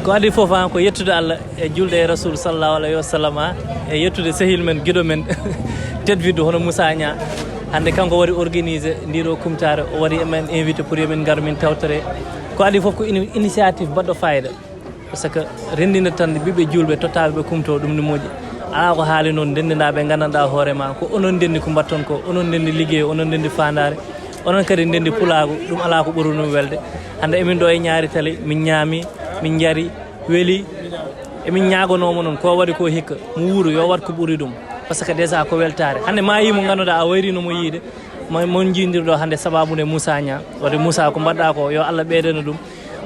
ko adi fof an ko yettude Allah e julde e rasul sallallahu alaihi wasallam e yettude sehil men gido men tedvido hono Moussa Nia hande kanko wari organiser ndiro kumtare o wari men invité pour yemen gar min tawtore ko adi fof ko initiative baddo fayda parce que rendina tan bibbe julbe totabe be kumto dum ni moji ala ko haali non dendinda be gananda hoore ma ko onon denni ko batton ko onon denni liggey onon denni fandare onon kadi denni pulaago dum ala ko buru no welde hande emin do e nyaari tali min nyaami min jari weli emin nyaagonomo non ko wadi ko hikka mu wuro yo wat ko buri dum parce que déjà ko weltare hande ma yimo ganduda a wayri no mo yiide mon jindirdo hande sababu ne Moussa Nia wadi Moussa ko badda ko yo Allah beedena dum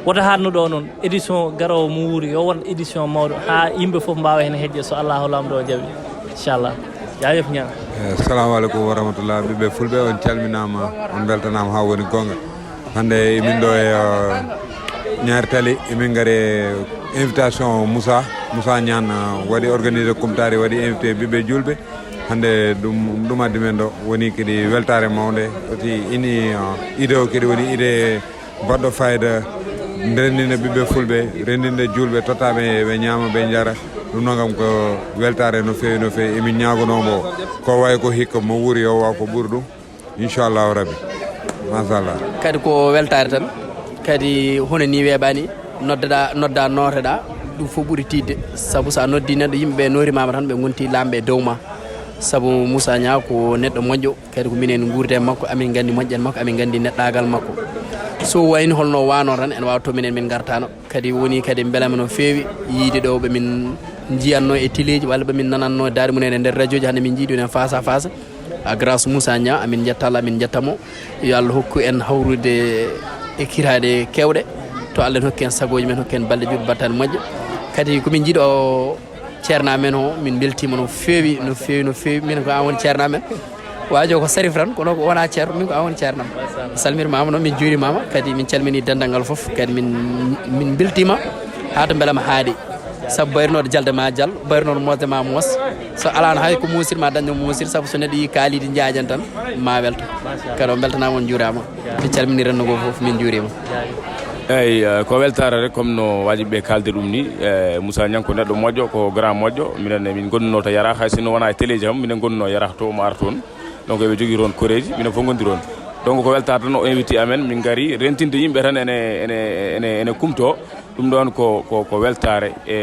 wota hadno do non édition garowo mo wuri yo won édition mawdo ha yimbe fof mbawa hen hejje so Allah lamdo jabi inchallah jaayef nya assalamu alaikum wa rahmatullah bibbe fulbe on calminama on beltanama ha woni gonga hande min do e ñaar tali min gare invitation Moussa Nia wadi organiser kumtare wadi invité bibbe julbe hande dum addi men do woni kedi weltare mawde oti ini idée o kedi woni idée baddo fayda rendinde bibbe fulbe rendinde julbe totabe be nyama be jara dum nogam ko weltare no fewi emin nyaagonomo ko way ko hikka mo wuri o wa ko burdum inshallah rabbi masallah kadi ko weltare tan kadi hono ni webani nodda noteda dum fo buri tidde sabu sa noddi neddo yimbe nori mama tan be gonti lambe dewma sabu Moussa Nia ko neddo moƴƴo kadi ko minen gurde makko amin gandi moƴƴen makko amin gandi neddagal makko so wayni holno wano tan en wawto minen min gartano kadi woni kadi belama no fewi yiide do be min jiyanno e tileji walla be min nananno daari munen e der radio ji hande min jiidu en face à face a grâce Moussa Nia amin jettala amin jettamo yo Allah hokku en hawrude e kirade kewde to Allah hokki en sagoji men hokki en balde juddu battane moƴƴo kadi ko min jiido ceerna men o min beltima no fewi min ko awon ceerna men wajo ko sarif tan kono ko wona ceerno min ko awon ceernam salmir mama non min juuri mama kadi min calmini dendangal fof kadi min beltima hato belama haadi sabu bayrnode jalde ma jall bayrnode mosde ma mos so alano hay ko musir ma daño musir sabu so neddi kaalidi jaajan tan ma welta kadi on beltanama on juurama mi calmini renno go fof min juurima eyyi ko weltare rek comme no wajiɓe kalde ɗum ni Moussa Nia ko neɗɗo moƴƴo ko grand moƴƴo min gonnuno to yara hay sino wona e téléji ham minen gonnuno yara to mo ara toon donc eɓe jogui toon koreji minen fof gondiron donc ko weltare tan o invité amen min gari rentinde yimɓe tan ene kumto ɗum ɗon ko weltare e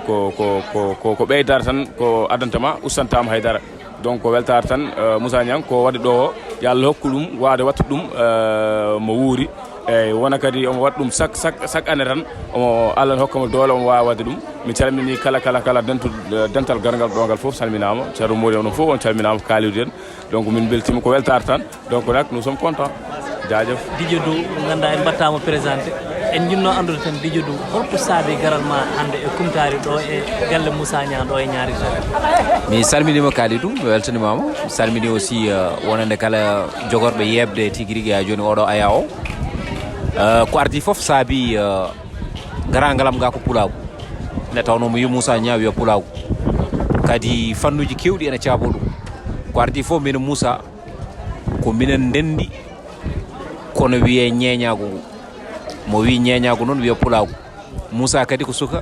ko ɓeydare tan ko addantama ustantama haydara donc ko weltare tan Moussa Nia ko waɗi ɗo yo Allah hokku ɗum wawde wattu ɗum mo wuuri eyyi wona kadi omo waɗa ɗum chaque année tan omo Allah hokkamo doole omo wawa wadde ɗum mi calmini kala dental gargal ɗongal foof salminama ceerno Mody onon foof on calminama ko kaalidu en donc min beltima ko weltare tan donc nak nous sommes contents jaajef Didio Dou ganda en battama présenté en jinno andude tan Didio Dou holko saabi garal ma hande e kumtari ɗo e galle Moussa Nia ɗo e ñaari mi salminima Kalidou mi weltanimama mi salmini aussi wonande kala jogorɓe yebde tigui rigui ha joni oɗo aya o ko ardi fof saabi garangalam ga ko pulagu nde tawno mo yi Moussa Nia wiya pulagu kadi fannuji kewɗi ene caabo ɗum ko ardi fof minen Moussa ko minen ndendi kono wiye ñeñago mo wi ñeñago noon wiya pulagu Moussa kadi ko suka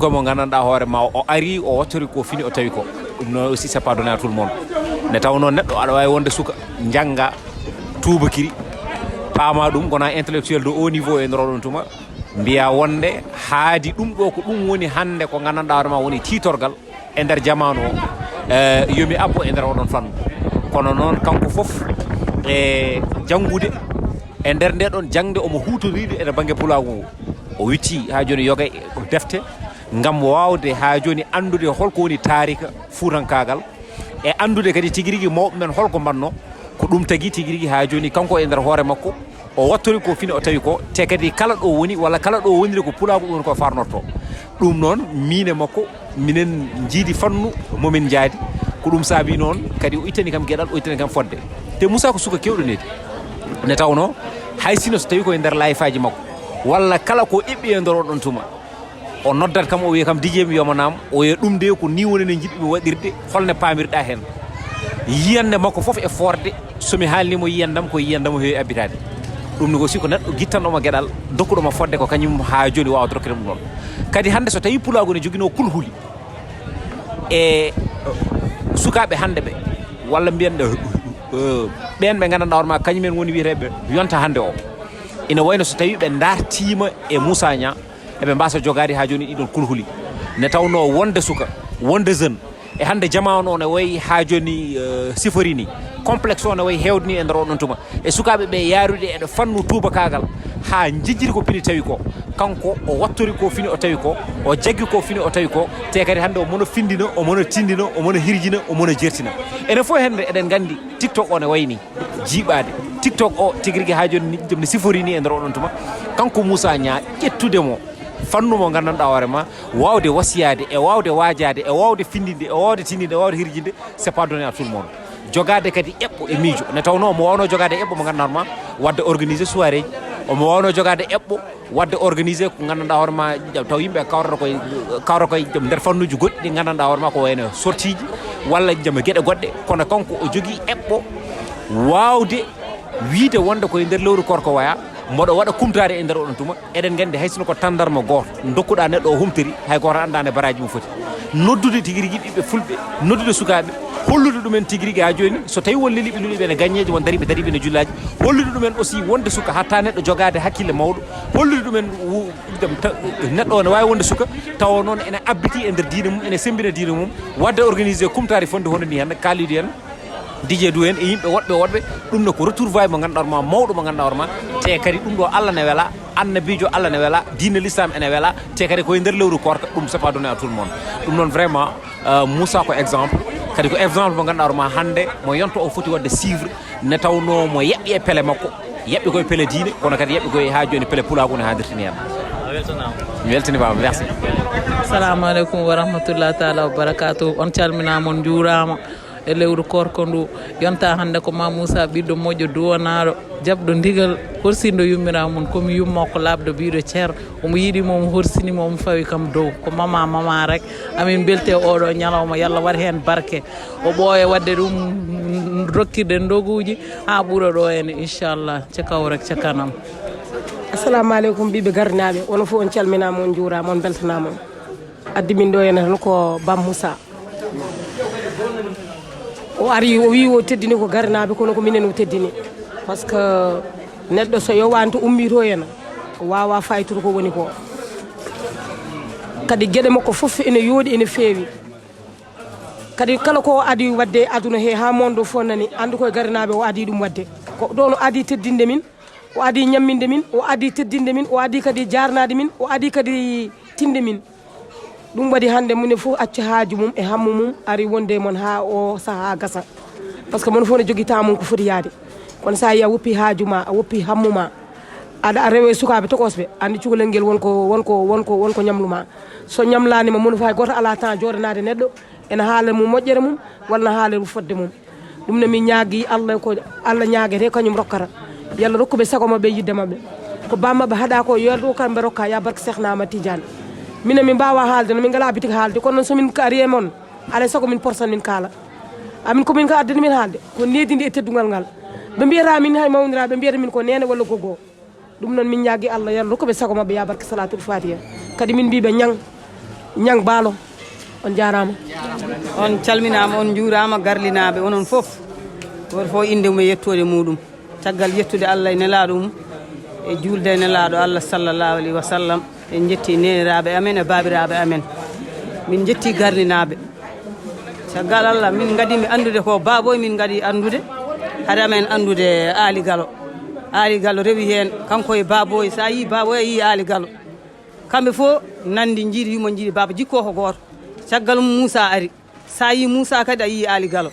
mo gandanɗa hoore ma o ari o wattori ko fini o tawi ko ɗum noon aussi c'est pas donné à tout le monde nde tawno neɗɗo aɗa wawi wonde suka jangga tubakiri paama ɗum gona intellectuel de haut niveau e nder oɗon tuma mbiya wonde haadi ɗum ɗo ko ɗum woni hande ko gandanɗa hoore ma woni titorgal e nder jamanu o yomi abbo e nder oɗon fannu kono noon kanko fof e janngude e nder nde ɗon jangde omo hutoride ene banggue pulagu ngu o witti ha joni yogay defte ngam wawde ha joni andude holko woni taarika fuutankagal e andude kadi tigui rigui mawɓe men holko mbanno ko ɗum tagui tigui rigui ha joni kanko e nder hoore makko o wattori ko fini o tawi ko te kadi kala ɗo woni walla kala ɗo woniri ko pulagu ɗum ko farnorto ɗum noon mine makko minen jiidi fannu momin jaadi ko ɗum saabi noon kadi o ittani kam gueɗal o ittani kam fodde te Moussa ko suka kewɗonede nde tawno hay sino so tawi koye nder layfaji makko walla kala ko eɓɓi e nder oɗon tuma o noddat kam o wiya kam Didier mi yomanama o wiya ɗum de ko ni woni ne jiɗmi waɗirde holne pamirɗa hen yiyande makko foof e forde somi haalnimo yiyandam ko yiyandam o heewi abbitade ɗum ne aussi ko neɗɗo guittanɗoma gueɗal dokkuɗoma fodde ko kañum ha joni wawa rokkire ɗum ɗon kadi hande so tawi pulago ne joguino kulhuli e sukaɓe hande ɓe walla mbiyen ɓen ɓe gandanɗa hoorema kañumen woni wiyeteɓe yonta hande o ina wayno so tawi ɓe dartima e Moussa Niang eɓe mbasa jogade ha joni ɗiɗon kulhuli ne tawno wonde suka wonde jeune e hande jamanu o ne wayi ha joni sifori ni complexe o ne wayi hewde ni e nder oɗon tuma e sukaɓe ɓe yaarude eɗo fannu tubakagal ha jejjiri ko fini tawi ko kanko o wattori ko fini o tawi ko o jaggi ko fini o tawi ko te kadi hande o mono findina o mono tindina o mono hirjina o mono jertina enen fof hende eɗen gandi TikTok o ne wayni jiiɓade TikTok o tigui rigui ha joni ne sifori ni e nder oɗon tuma kanko Moussa Niang ƴettudemo fannu mo gandanɗa hoorema wawde wasiyade e wawde wajade e wawde findinde e wawde tindinde e wawde hirjinde c'est pas donné à tout le monde jogade kadi eɓɓo e miijo ne tawno mo wawno jogade eɓɓo mo gandanɗa hoorema wadde organisé soirée ji omo wawno jogade eɓɓo wadde organisé ko gandanɗa hoorema taw yimɓe kawra koye nder fannuji goɗɗi ɗi gandanɗa hoorema ko wayno sortie ji walla jama gueɗe goɗɗe kono kanko o jogui eɓɓo wawde wiide wonde koye nder lewru korko waya mboɗo waɗa kumtade e nder oɗon tuma eɗen gandi haysino ko tandarma goto dokkuɗa neɗɗo o humtori hay goto andane baraji mum foti noddude tigui rigui ɓiɓɓe fulɓe noddude sukaɓe hollude ɗumen tigui rigui ha joni so tawi won leliɓe luliɓe ne gagneji won dariɓe ne jullaji hollude ɗumen aussi wonde suka hatta neɗɗo jogade hakkille mawɗo hollude ɗumen neɗɗo o ne wawi wonde suka tawa noon ene abbiti e nder diine mum ene sembina diine mum wadde organisé kumtari fonde hono ni hen kaalidi hen Didier Doué en e yimɓe woɗɓe ɗum ne ko retour vaille mo ganduɗa hoorema mawɗo mo ganduɗa hoorema te kadi ɗum ɗo Allah ne weela annabijo Allah ne weela diine l'islam ene weela te kadi koye nder lewru korka ɗum c'est pas donné à tout le monde ɗum noon vraiment Moussa ko exemple kadi ko exemple mo ganduɗa hoorema hande mo yonto o foti wadde suivre ne tawno mo yaɓɓi e pele makko yaɓɓi koye pele diine kono kadi yaɓɓi koye ha joni pele pulago ne hadirtini hen mi weltanimama merci assalamu aleykum wa rahmatullahi taala wa barakatuh on calminama on juurama e lewru korko ndu yonta hande ko ma Moussa ɓiɗɗo moƴƴo duwanaɗo jabɗo ndigal horsindo yummirawo mum komi yummo ko labɗo biɗo ceer omo yiiɗimo omo horsinimo omo fawi kam dow ko mama rek amin belte oɗo ñalawma yallah waɗa hen barke o ɓooya wadde ɗum rokkirde doguji ha ɓuura ɗo ene inchallah cakaw rek cakanam assalamu aleykum ɓiɓe garnaɓe onon fof on calminama on juurama on beltanama addi min ɗo ene tan ko Bam Moussa o ari o wi o teddini ko garnaɓe kono ko minen o teddini par ce que neɗɗo so yowani to ummi to henna wawa faytude ko woni ko kadi gueɗe makko foof ene yooɗi ene feewi kadi kala ko adi wadde aduna he ha mondo fof nani andu koye garnaɓe o adi ɗum wadde ko ɗon o adi teddinde min o adi ñamminde min o adi teddinde min o adi kadi jarnade min o adi kadi tinde min ɗum waɗi hande mune fof acci haaju mum e hammu mum ari wonde mon ha o saaha gasa par ce que mon fof ne joguita mum ko foti yaade kono sa yi a woppi haaju ma a woppi hammu ma aɗa rewe sukaɓe tokosɓe andi cukalel nguel wonko ñamluma so ñamlanima mon fay goto ala temps joɗanade neɗɗo ene haala mum moƴƴere mum walla haala fodde mum ɗum ne min ñaagui Allah ko Allah ñaguete kañum rokkata yalla rokkuɓe sago mabɓe yidde mabɓe ko bammaɓe haɗa ko yerdo kamɓe rokka ya barke Cheikhnama Tidiane minen min mbawa haalde no min ngala bitik haalde kono noon somin ari e moon alay saago min porsan min kaala amin komin ka addani min haalde ko nedidi e teddugal ngal ɓe mbiyata min hay mawnira ɓe mbiyata min ko nene walla gogo ɗum noon min ñaagui Allah yalla rokkuɓe sago mabɓe ya barke salatul fatiha kadi min mbiɓe ñang baalo on jarama on calminama on juurama garlinaɓe onon foof goto fof inde mum e yettode muɗum caggal yettude Allah e nelaɗo mum e julde e nelaɗo Allah sallallahu alayhi wa sallam en jetti neniraɓe amen e babiraɓe amen min jetti garlinaɓe caggal Allah min gadimi andude ko baboy min gadi andude haade amen andude Ali Gallo rewi hen kanko e baboy sa yi baboy yi Ali Gallo kamɓe fof nandi jiiɗi yumo jiiɗi baba jikko ko goto caggal Moussa ari sa yi Moussa kadi a yi Ali Gallo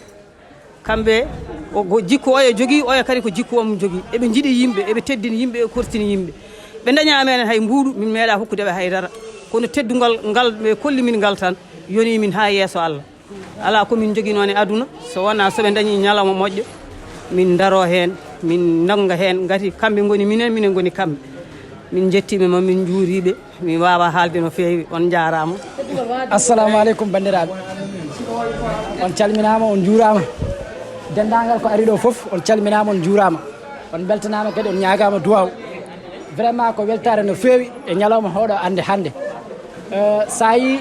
kamɓe o jikko oyo jogui oyo kadi ko jikko omum jogui eɓe jiiɗi yimɓe eɓe teddini yimɓe e kortini yimɓe ɓe daña amen hay mbuuɗu min meeɗa hokkudeɓe haydara kono teddugal ngal ɓe kolli min ngal tan yoni min ha yeeso Allah ala komin jogui noon e aduna so wona soɓe dañi ñalawma moƴƴo min daro hen min nagga hen gati kamɓe goni minen goni kamɓe min jettiɓe ma min juuriɓe min wawa haalde no feewi on jarama assalamu aleykum bandiraɓe on calminama on juurama dendagal ko ari ɗo foof on calminama on juurama on beltanama kadi on ñagama duwaw vraiment ko weltare no feewi e ñalawma hoɗo ande hande sa yi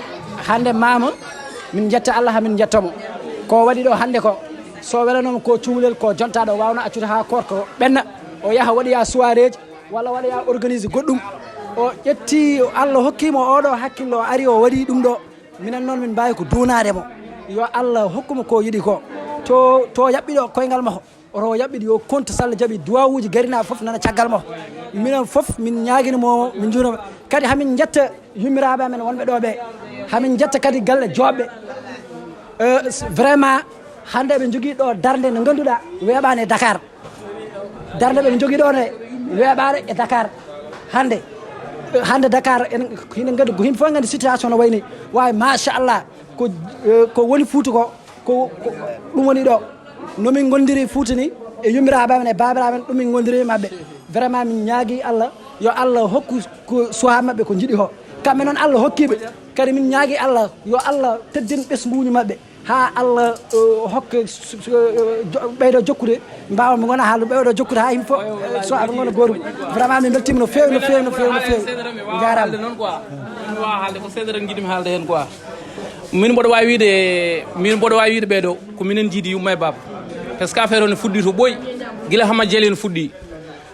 hande mama min jetta Allah hamin jettamo ko waɗi ɗo hande ko so welanoma ko cuulel ko jontaɗo wawno accude ha korko ɓenna o yaha waɗoya soirée ji walla waɗoya organise goɗɗum o ƴetti Allah hokkimo oɗo hakkille o ari o waɗi ɗum ɗo minen noon min mbawi ko dunademo yo Allah hokkuma ko yiɗi ko to yaɓɓiɗo koyngal makko oto yaɓɓiɗi yo konta salla jaaɓi duwawuji garina foof nana caggal makko minen foof min ñaguinimomo min juuroma kadi hamin jetta yummiraɓe amen wonɓe ɗo ɓe hamin jetta kadi galle joɓɓe vraiment hande ɓe jogui ɗo darde nde ganduɗa weeɓani e Dakar darde ɓe jogui ɗo ne weeɓani e Dakar hande Dakar hine gandi hin fof gandi situation no wayni wawi machallah ko woni Fouta ko ɗum woni ɗo nomin gondiri Fouta ni e yummiraɓe amen e babiraɓe ɗum min gondiri mabɓe vraiment min ñaagui Allah yo Allah hokku ko suha mabɓe ko jiiɗi ko kamɓe noon Allah hokkiɓe kadi min ñaagui Allah yo Allah teddin ɓesguji mabɓe ha Allah hokka ɓeydo jokkude mbawa mi gona haalde ɓeydo jokkude ha yimɓe fof so aɓe gona goorum vraiment min beltima no fewi jarama noon quoi min wawa haalde ko seeɗa tan jiɗimi haalde hen quoi min mboɗo wawi wiide ɓeɗo ko minen jiidi yumma e baba par ce que affaire o ne fuɗɗi to ɓooyi guila Hama Diali en fuɗɗi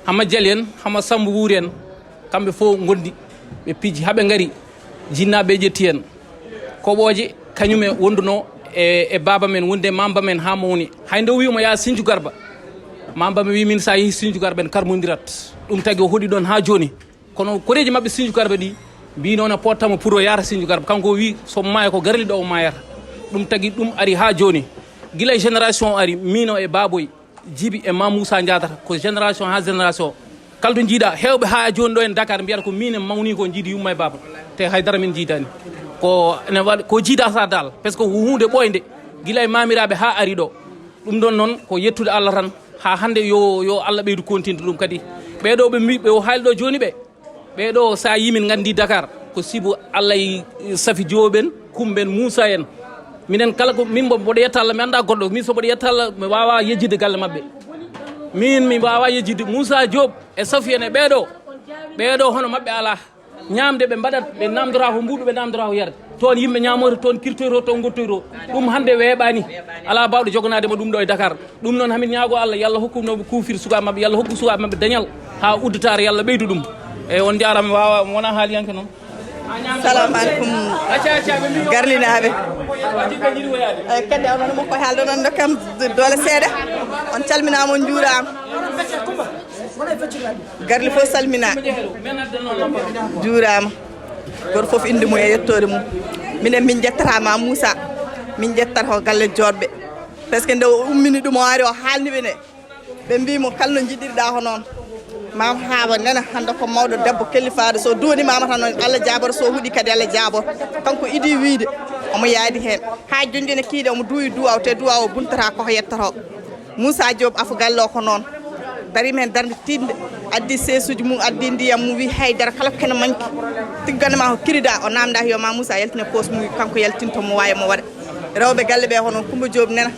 Hama Diali en Hama Samba Wuuri en kamɓe fof gondi ɓe piiji haaɓe gaari jinnaɓe ƴetti en koɓoje kañum e wonduno e baba men wonde mamba men ha mawni hay nde wiimo ya Sinthiou Garba mamba mi wi min sa yeehi Sinthiou Garba en karmodirat ɗum tagui o hoɗi ɗon ha joni kono koreji mabɓe Sinthiou Garba ɗi mbino ne pottamo pour o yara Sinthiou Garba kanko wi so maya ko garli ɗo o mayata ɗum tagui ɗum ari ha joni guila génération ari mino e baboy Djiby e Mame Moussa jadata ko génération ha génération kaldo jiiɗa hewɓe ha joni ɗo en Dakar mbiyata ko min mawni ko jiiɗi yumma e baba te haydara min jiidani ko jiida sa dal par ce que hunde ɓoyde guila e mamiraɓe ha ari ɗo ɗum ɗon noon ko yettude Allah tan ha hande yo Allah ɓeydu continde ɗum kadi ɓeɗo ɓe mbi ɓe haali ɗo joni ɓeɗo sa yimin gandi Dakar ko sibu Allah safi joɓen kumɓen Moussa en minen kala ko min mboɗo yetta Allah mi anda goɗɗo min so mboɗo yetta Allah mi wawa yejjide galle mabɓe min mi wawa yejjide Moussa Diop e Safi en e ɓeɗo hono mabɓe ala ñamde ɓe mbaɗat ɓe namdora ko mbuɗu ɓe namdora ko yarde toon yimɓe ñamoto toon kirtoyto toon gottoyto ɗum hande weeɓani ala bawɗo jogonadema ɗum ɗo e Dakar ɗum noon hamin ñaago Allah yallah hokkumnoɓe kufir sukaɓe mabɓe yallah hokku sukaɓe mabɓe dañal ha uddetare yallah ɓeydu ɗum eyyi on jarama mi wawa wona haaliyanke noon salamu aleykum garlinaɓe eyyi kadi onon mo koye haalde onon dokkam doole seeɗa on calminama on juurama garli fof salmina juurama goto foof inde mum e yettode mum minen min jettatama Moussa min jettata ko galle jodɓe par ce que nde ummini ɗum o ari o haalniɓe ne ɓe mbimo kalno jiɗɗirɗa ko noon mam haaba nena hande ko mawɗo debbo kellifaɗo so donimama tan noon Allah jaboro so huuɗi kadi Allah jaboro kanko idi wiide omo yaadi hen ha jonde ne kiide omo duwi duwaw te duwaw o buntata koko yettata Moussa Diop afu galle o ko noon darima hen darde tidde addi sesuji mum addi ndiyam mum wi haydara kala kene manki tigganema ko kirida o namda yo ma Moussa yaltine poste mum kanko yaltinto mo wawi mo waɗa rewɓe galle ɓe hono Coumba Diop nena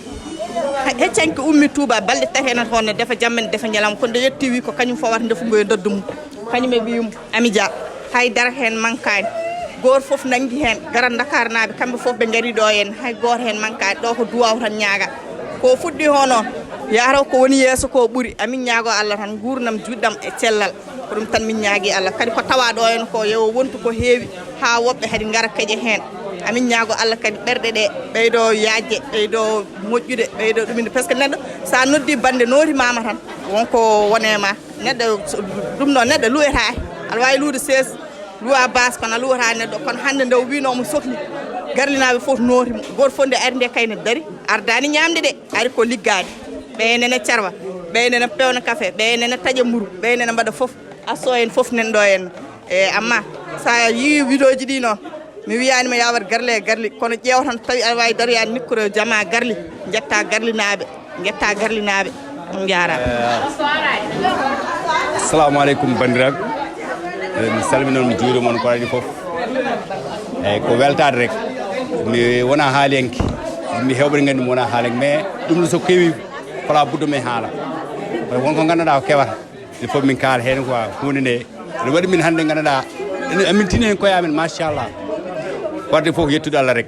heccanke ummi Touba balɗe tati nan hono defa jamma defa ñalam kono yetti wi ko kañum fawata defugo e doddu mum kañum e wiyum Amidia haydara hen mankani goto foof nanggui hen garan Dakar naɓe kamɓe foof ɓe gaari ɗo en hay goto hen mankani ɗo ko duwaw tan ñaaga ko fuɗɗi hono yataw ko woni yeeso ko ɓuuri amin ñaago Allah tan gurdam juɗɗam e cellal ko ɗum tan min ñaagui Allah kadi ko tawa ɗo en ko yo wontu ko heewi ha woɓɓe kadi gara keeƴe hen amin ñaago Allah kadi ɓerɗe ɗe ɓeydo yaajde ɓeydo moƴƴude ɓeydo ɗuminde par ce que neɗɗo sa noddi bande noorimama tan wonko wonema neɗɗo ɗum ɗo neɗɗo luwetaki aɗa wawi luude 16 luwa base kono a luwata neɗɗo kono hande nde winomo sohli garlinaɓe foof nootimo goto fof nde ari nde kayne dari ardani ñamde ɗe ari ko liggade ɓeynene carwa ɓeynene pewna café ɓeynene taƴa mburu ɓeynene mbaɗa foof asso en foof nan ɗo en e amma sa yi vidéo ji ɗi noon mi wiyanima yawat garle e garli kono ƴeewa tan tawi aɗa wawi daroyade micro jama garli jetta garlinaɓe on jarama assalamu aleykum bandiraɓe mi salminon mi juuri moon ko waɗi foof eyyi ko weltade rek mi wona haaliyanke mi hewɓe gandi mi wona haalenke mais ɗum so kewi fala buddo men haala wonko ganduɗa ko kewata il faut min kaala hen quoi hunde nde ene waɗi min hannde ganduɗa amin tini hen koyamen machallah wadde fof yettude Allah rek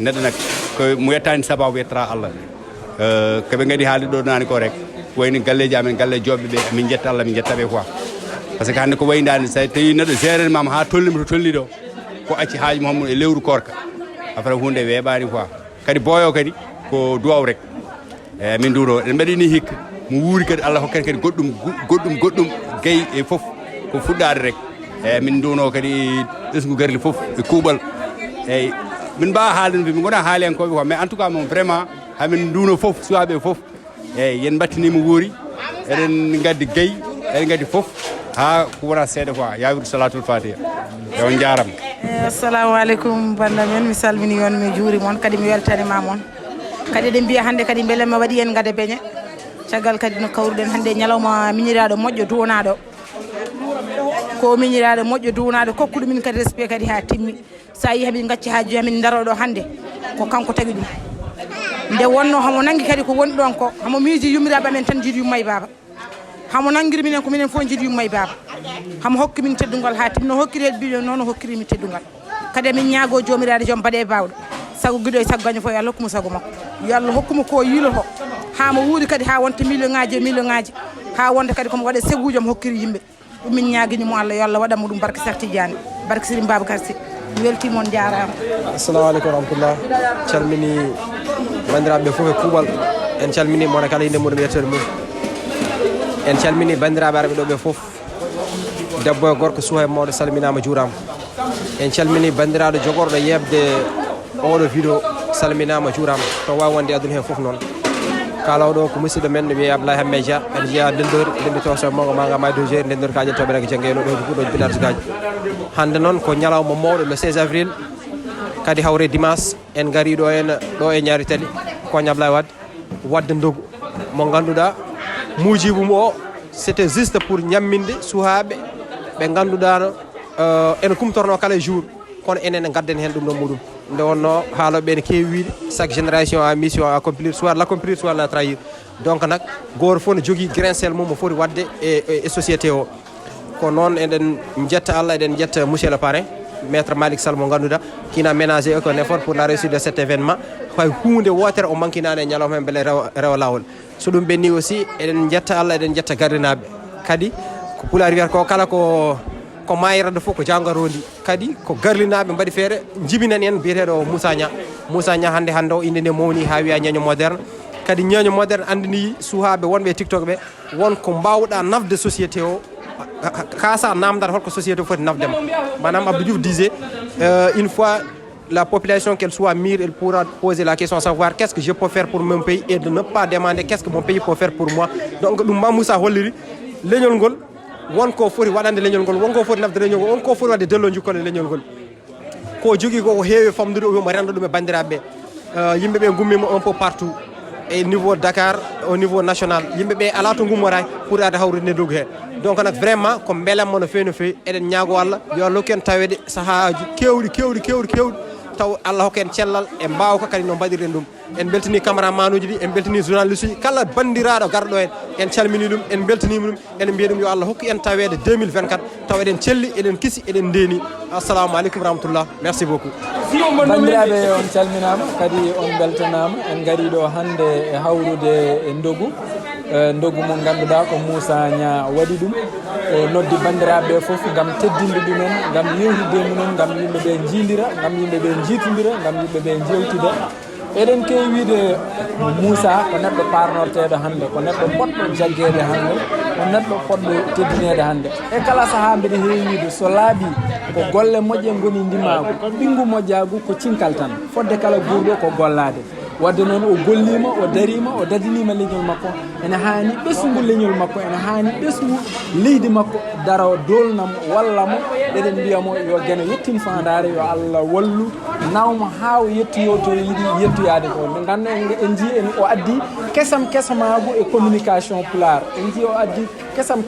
neɗɗo nak ko mo yettani sababu yettata Allah koɓe gadi haalde ɗo nani ko rek wayni galleji amen galle jobɓe ɓe min jetta Allah min jettaɓe quoi par ce que hannde ko wayndani so tawi neɗɗo géré mama ha tollima to tolli ɗo ko acci haaji mo e lewru korka après hunde weeɓani quoi kadi boyo kadi ko duwaw rek min duuno en mbaɗini hikka mo wuuri kadi Allah hokkata kadi goɗɗum gayi e fof ko fuɗɗade rek min duuno kadi ɓesgu garli fof e kuuɓal eyyi min mbawa haalde min gona haaliyankoɓe quoi mais en tout cas moom vraiment hamin duuno fof suwaɓe fof eyyi yen battinima wuuri eɗen gaddi gayi eɗen gaddi fof ha ko wona seeɗa quoi yawirde salatul fatiha e on jarama assalamu aleykum banda men mi salmini on mi juuri moon kadi mi weltanima moon kadi eɗen mbiya hannde kadi beele mi waɗi en gada beñe caggal kadi no kawruɗen hannde ñalawma miñiraɗo moƴƴo duwonaɗo ko miñiraɗo moƴƴo duwonaɗo kokkuɗo min kadi respect kadi ha timmi sa yi hamin gacci ha joyi hamin daroɗo hannde ko kanko tagui ɗum nde wonno hamo nangui kadi ko woni ɗon ko hamo miiji yummiraɓe amen tan jiiɗi yumma e baba hamo nanguiri minen ko minen fof jiiɗi yumma e baba hamo hokki min teddugal ha timmi no hokkiri e biɗo noon hokkirimi teddugal kadi min ñaago jomiraɗo joom mbaɗe bawɗo sago guiɗo e sago gaño fof yo Allah hokkuma sago makko yo Allah hokkuma ko yiiloto ha mo wuuri kadi ha wonta million ngaji ha wonta kadi komo waɗa seguji mo hokkiri yimɓe ɗum min ñaaguinimo Allah yo Allah waɗanmo ɗum barke Cheikh Tidiane barke Serigne Babacar Sy mi weltima on jarama assalamu aleykum warahmatullah calmini bandiraɓe fof e kuuɓal en calmini mona kala inde muɗum yettode mum en calmini bandiraɓe arɓe ɗo ɓe fof debbo e gorko suha e mawɗo salminama juurama en calmini bandiraɗo jogorɗo yebde oɗo vidéo salminama juurama to wawi wonde aduna hen foof noon kalaw ɗo ko musidɗo men wiye Abdoulaye Hamme Dia en jiya ndendori ndendi toso mago maga ma 2 jours ndendori ka ƴettoɓe rek janggueno ɗo ko ɗo village gaji hande noon ko ñalawma mawɗo le 16 avril kadi hawre dimanche en gari ɗo en ɗo e ñaari tali koñ Abdoulaye Wade wadde ndogu mo ganduɗa mujibu o c'était juste pour ñamminde suhaɓe ɓe ganduɗano ene kumtorno kala jour kono enen gadden hen ɗum ɗo muɗum nde wonno haaloɓe ne keewi wiide chaque génération a mission à accomplir soit l'accomplir soit la trahir donc nak goto fof ne jogui grincel mum mo foti wadde e société o ko noon eɗen jetta Allah eɗen jetta monsieur le parrain maître Malick Sall mo ganduɗa kina ménagé aucun effort pour la réussite de cet événement hay hunde wotere o manquinani e ñalawma hen beele rewa lawol so ɗum ɓenni aussi eɗen jetta Allah eɗen jetta gardinaɓe kadi ko pulaar wiyata ko kala ko mayirade fof ko jangarondi kadi ko garlinaɓe mbaɗi feere jibinani en biyeteɗo Moussa Nia hande o inde nde mawni ha wiya ñaño moderne kadi ñaño moderne andini suhaɓe wonɓe TikTok ɓe wonko mbawɗa nafde société o kasa namdata holko société o foti nafdema manam Abdou Diouf disait une fois la population qu'elle soit mûre elle pourra poser la question savoir qu'est-ce que je peux faire pour mon pays et de ne pas demander qu'est-ce que mon pays peut faire pour moi donc ɗum ma Moussa holliri leñol ngol wonko foti waɗande leñol ngol wonko foti nafde leñol ngol wonko foti wadde dello jukkole leñol ngol ko jogui ko heewi famdude o wimo rendo ɗum e bandiraɓeɓe yimɓeɓe gummima un peu partout e niveau Dakar au niveau national yimɓeɓe ala to gummoraki pour ade hawrude neddogu he donc nak vraiment ko beelammo no fewi no fewi eɗen ñaago Allah yo Allah hokku en tawede sahaji kewɗi taw Allah hokku en cellal e mbawka kadi no mbaɗirɗen ɗum en beltani cameraman uji ɗi en beltani journaliste uji kala bandiraɗo garɗo en en calmini ɗum en beltanima ɗum en mbiya ɗum yo Allah hokku en tawede 2024 taw eɗen celli eɗen kiisi eɗen ndeni assalamu aleykum rahmatullah merci beaucoup bandiraɓe on calminama kadi on beltanama en gari ɗo hande e hawrude e ndogu mo ganduɗa ko Moussa Nia waɗi ɗum o noddi bandiraɓe foof gam teddinde ɗumen gam yewtide mumen gam yimɓeɓe jindira gam yimɓeɓe jiitodira gam yimɓeɓe jewtida eɗen kewi wiide Moussa ko neɗɗo parnorteɗo hande ko neɗɗo poɗɗo jaggede hande ko neɗɗo poɗɗo teddinede hande e kala saaha mbiɗa heewi wiide so laaɓi ko golle moƴƴe goni ndimagu ɓinggu moƴƴagu ko cinkal tan fodde kala guurɗo ko gollade wadde noon o gollima o darima o dadinima leñol makko ene hani ɓesgu leñol makko ene hani ɓesgu leydi makko daro dolnamo wallamo eɗen mbiyamo yo gueno yettin fandare yo Allah wallu nawmo ha o yettoyo to yiiɗi yettoyade ko nde ganda en jii o addi kesamagu e communication pulaar en jii o addi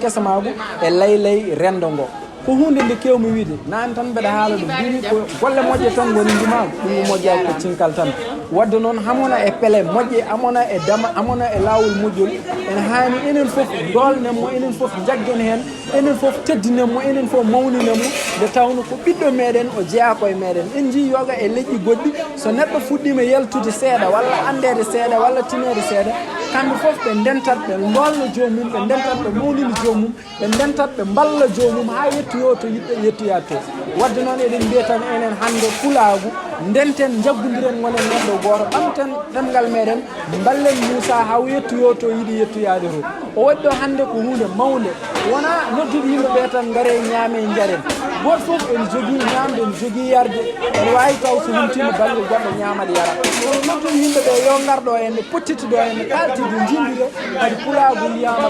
kesamagu e laylay rendo ngo ko hunde nde kewmi wiide nani tan mbeɗa haala ɗum mbimi ko golle moƴƴe tan goni ndimago ɗum moƴƴago ko cinkal tan wadde noon hamona e pele moƴƴe amona e dama amona e lawol moƴƴol ene hani enen foof dolnenmo enen foof jaggen hen enen foof teddinenmo enen foof mawninenmo nde tawno ko ɓiɗɗo meɗen o jeeya koye meɗen en jii yoga e leƴƴi goɗɗi so neɗɗo fuɗɗima yaltude seeɗa walla andede seeɗa walla tinede seeɗa kamɓe foof ɓe ndentat ɓe dolno jomum ɓe ndentat ɓe mawnina jomum ɓe ndentat ɓe balla jomum ha yettoyo to yiɗɗo yettoya to wadde noon eɗen mbiya tan enen hande Pulagu ndenten jaggodiren gonen neɗɗo goto ɓamten ɗemgal meɗen ballen Moussa ha yettoyo to yiɗi yettoyade to o waɗi ɗo hande ko hunde mawde wona noddude yimɓeɓe tan gaare ñaame jaren goto foof en jogui ñamde en jogui yarde en wawi taw so humtima balɗe goɗɗo ñamade yara kono noddude yimɓeɓe yo garɗo henne pottitiɗo henne kaltide jindira kadi Pulagu yiyama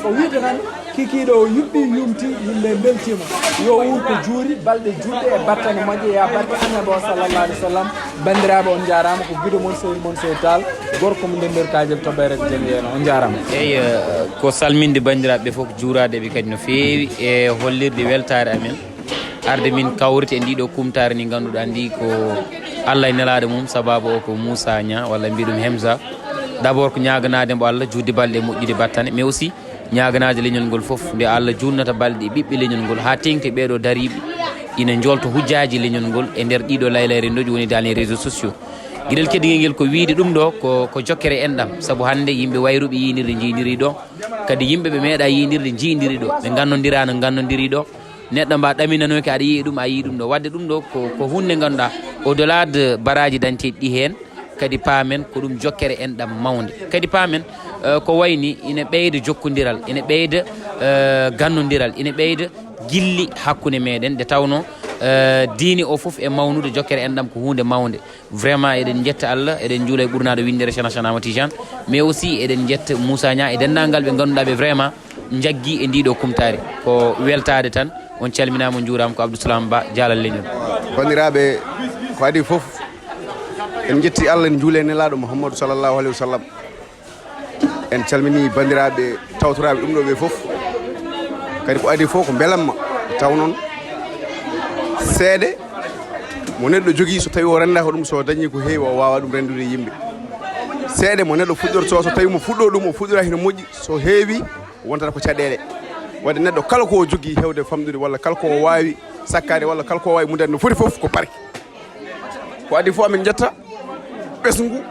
ko wiide tan kikiɗo o yuɓɓi yumti yimɓe beltima yo wur ko juuri balɗe juɗɗe e battane moƴƴe ya barke annabi o sallallah alih w sallam bandiraɓe on jarama ko guiɗo moon sehil moon Seydou Tall gorko mo nden nder kajel toɓɓere jeli en on jarama eyyi ko salminde bandiraɓe foof juuradeɓe kadi no feewi e hollirde weltare amen arde min kawrite e ndiɗo kumtare ndi ganduɗa ndi ko Allah e nelaɗo mum sababu o ko Moussa Nia walla mbiɗum Hemza d' abord ko ñaganade mbo Allah judde balɗe moƴƴude battane mais aussi ñaganade leñol ngol foof nde Allah junnata balɗe ɓiɓɓe leñol ngol ha tengti ɓeɗo dariɓe ina jolto hujjaji leñol ngol e nder ɗiɗo laylere ndoji woni dans les réseaux sociaux guiɗel keddigel ngel ko wiide ɗum ɗo ko jokkere enɗam saabu hande yimɓe wayruɓe yinirde jiidiri ɗo kadi yimɓeɓe meeɗa yinirde jiidiri ɗo ɓe gannodira no gannodiri ɗo neɗɗo mba ɗaminanoki aɗa yii ɗum a yii ɗum ɗo wadde ɗum ɗo ko hunde ganduɗa au delà de baraji dañteɗi ɗi hen kadi paamen ko ɗum jokkere enɗam mawde kadi paamen ko wayni ina ɓeyda jokkodiral ina ɓeyda gannodiral ina ɓeyda gilli hakkude meɗen nde tawno diine o foof e mawnude jokkere enɗam ko hunde mawde vraiment eɗen jetta Allah eɗen juula e ɓurnaɗo windere Cheikhna Ahmad Tidiane mais aussi eɗen jetta Moussa Nia e dendagal ɓe ganduɗa ɓe vraiment jaggui e ndiɗo kumtari ko weltade tan on calminama juurama ko Abdoussalam Ba Dialal leñol bandiraɓe ko adi foof en jetti Allah en juule nelaɗo Mouhamadou sallallahu alayhi wa sallam en calmini bandiraɓe tawtoraɓe ɗum ɗo ɓe foof kadi ko adi fof ko belamma taw noon seede mo neɗɗo jogui so tawi o rendaka ɗum so dañi ko heewi o wawa ɗum rendude yimɓe seede mo neɗɗo fuɗɗorto so tawi mo fuɗɗo ɗum o fuɗɗora hino moƴƴi so heewi wontata ko caɗele wadde neɗɗo kala ko jogui hewde famɗude walla kala ko wawi sakkade walla kala ko wawi mudade no foti foof ko parke ko adi fof amin jetta ɓesgu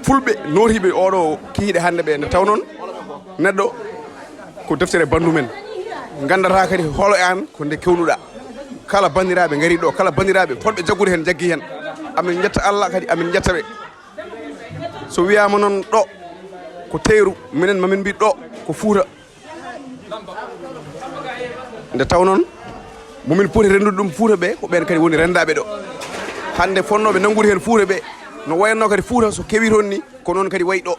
fulɓe notiɓe oɗo kihiɗe hande ɓe nde taw noon neɗɗo ko deftere bandu men gandata kadi holo e an ko nde kewnuɗa kala bandiraɓe gari ɗo kala bandiraɓe holɓe jaggude hen jaggi hen amin jetta Allah kadi amin jetta ɓe so wiyama noon ɗo ko teeru minen mamin mbi ɗo ko Fouta nde taw noon momin poti rendude ɗum Fouta ɓe ko ɓen kadi woni rendaɓe ɗo hande fonnoɓe nangude hen Fouta ɓe no wayanno kadi Fouta so kewi toon ni ko noon kadi wayi ɗo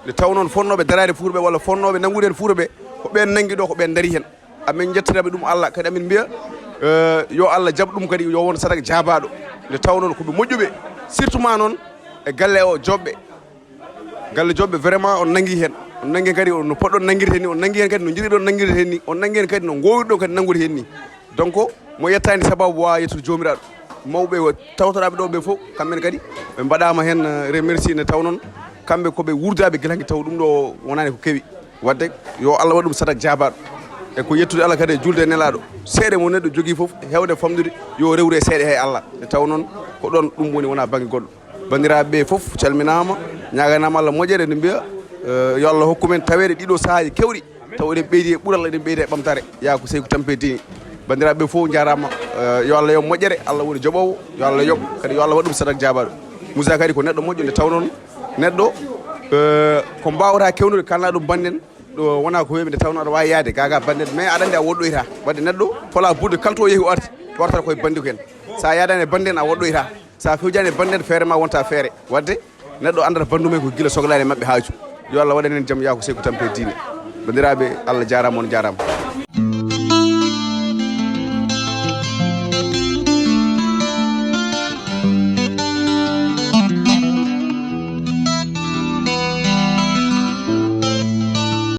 nde taw noon fonnoɓe darade Fouta ɓe walla fonnoɓe nangude hen Fouta ɓe ko ɓen nangi ɗo ko ɓen daari hen amin jettiraɓe ɗum Allah kadi amin mbiya yo Allah jaab ɗum kadi yo won sadaka jaabaɗo nde taw noon koɓe moƴƴuɓe surtout ma noon e galle o jobɓe galle jobɓe vraiment on nangi hen on nangi hen kadi no poɗɗon nanguirde hen ni on nangi hen kadi no jiɗiɗon nanguirde hen ni on nangi hen kadi no gowirɗon kadi nangude hen ni donc mo yettani sababu wawa yettude jomiraɗo mawɓe tawtoɗaɓe ɗo ɓe fof kamɓene kadi ɓe mbaɗama hen remercie nde taw noon kamɓe koɓe wurdaɓe guilhangue taw ɗum ɗo wonani ko kewi wadde yo Allah waɗum sadaka jaabaɗo e ko yettude Allah kadi e julde nelaɗo seeɗe mo neɗɗo jogui foof hewde famdude yo rewre seeɗe hay Allah nde taw noon ko ɗon ɗum woni wona banggue goɗɗo bandiraɓe foof calminama ñaganama Allah moƴƴere nde mbiya yo Allah hokku men tawede ɗiɗo saahaji kewɗi taw eɗen ɓeydi e ɓuural eɗen ɓeydi e ɓamtare yaa ko Seykou tampetini bandiraɓe fof jarama yo Allah yo moƴƴere Allah woni joɓowo yo Allah yoɓ kadi yo Allah waɗum sadaka jaabaɗo Moussa kadi ko neɗɗo moƴƴo nde taw noon neɗɗo ko mbawata kewnude kalna ɗum banden ɗo wona ko weɓe nde tawno aɗa wawi yaade gaga bande mais aɗa andi a woɗɗoyta wadde neɗɗo fola budde kala to yeehi o arti wartata koye bandi ko en sa yadani e bande en a woɗɗoyta sa fewjani e bande en feere ma wonta feere wadde neɗɗo andata bandu men ko guila sohlade e mabɓe haaju yo Allah waɗanen jaam yaa ko Seykou Tampe diine bandiraɓe Allah jarama on jarama